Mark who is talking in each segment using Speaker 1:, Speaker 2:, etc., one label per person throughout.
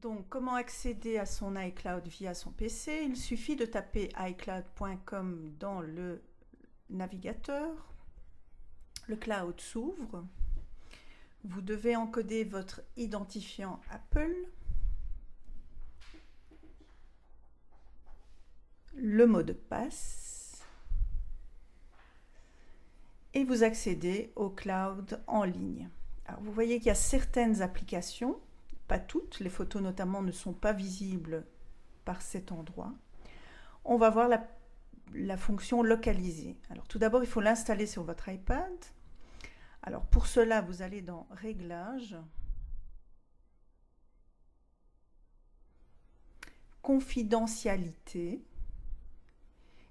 Speaker 1: Donc, comment accéder à son iCloud via son PC? Il suffit de taper iCloud.com dans le navigateur. Le cloud s'ouvre. Vous devez encoder votre identifiant Apple, le mot de passe, et vous accédez au cloud en ligne. Alors, vous voyez qu'il y a certaines applications, pas toutes, les photos notamment ne sont pas visibles par cet endroit. On va voir la fonction localiser. Alors tout d'abord, il faut l'installer sur votre iPad. Alors pour cela, vous allez dans Réglages, Confidentialité,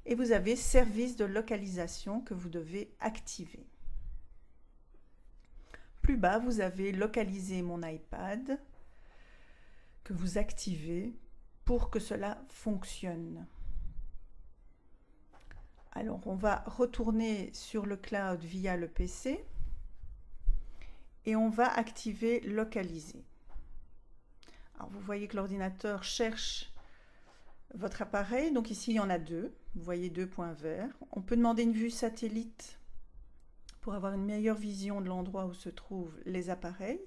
Speaker 1: et vous avez Service de localisation que vous devez activer. Plus bas, vous avez Localiser mon iPad que vous activez pour que cela fonctionne. Alors, on va retourner sur le cloud via le PC et on va activer Localiser. Alors, vous voyez que l'ordinateur cherche votre appareil. Donc ici, il y en a deux. Vous voyez deux points verts. On peut demander une vue satellite pour avoir une meilleure vision de l'endroit où se trouvent les appareils.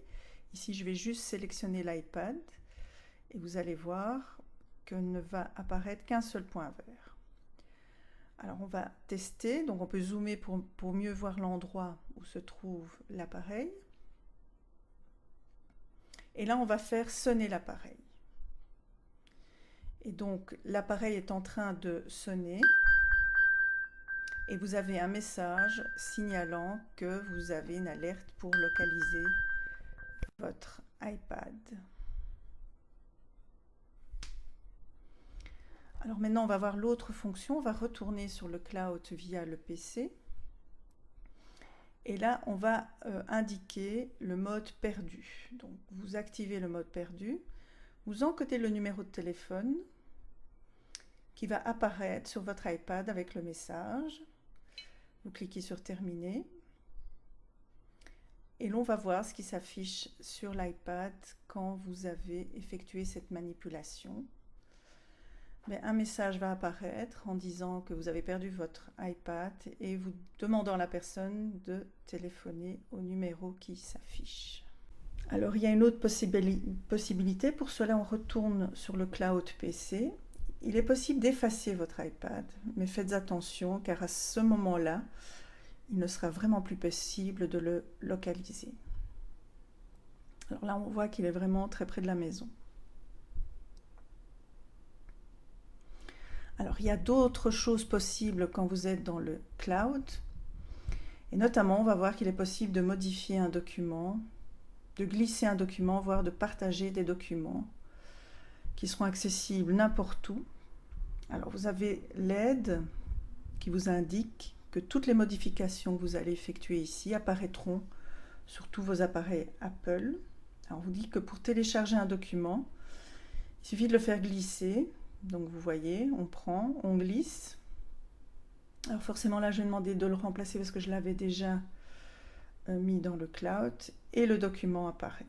Speaker 1: Ici, je vais juste sélectionner l'iPad et vous allez voir que ne va apparaître qu'un seul point vert. Alors, on va tester. Donc, on peut zoomer pour mieux voir l'endroit où se trouve l'appareil. Et là, on va faire sonner l'appareil. Et donc, l'appareil est en train de sonner. Et vous avez un message signalant que vous avez une alerte pour localiser votre iPad. Alors maintenant, on va voir l'autre fonction. On va retourner sur le cloud via le PC. Et là, on va indiquer le mode perdu. Donc, vous activez le mode perdu. Vous encodez le numéro de téléphone qui va apparaître sur votre iPad avec le message. Vous cliquez sur Terminer. Et l'on va voir ce qui s'affiche sur l'iPad quand vous avez effectué cette manipulation. Mais un message va apparaître en disant que vous avez perdu votre iPad et vous demandant à la personne de téléphoner au numéro qui s'affiche. Alors, il y a une autre possibilité. Pour cela, on retourne sur le cloud PC. Il est possible d'effacer votre iPad, mais faites attention car à ce moment-là, il ne sera vraiment plus possible de le localiser. Alors là, on voit qu'il est vraiment très près de la maison. Alors, il y a d'autres choses possibles quand vous êtes dans le cloud. Et notamment, on va voir qu'il est possible de modifier un document, de glisser un document, voire de partager des documents qui seront accessibles n'importe où. Alors, vous avez l'aide qui vous indique que toutes les modifications que vous allez effectuer ici apparaîtront sur tous vos appareils Apple. Alors, on vous dit que pour télécharger un document, il suffit de le faire glisser. Donc, vous voyez, on prend, on glisse. Alors, forcément, là, je vais demander de le remplacer parce que je l'avais déjà mis dans le cloud et le document apparaît.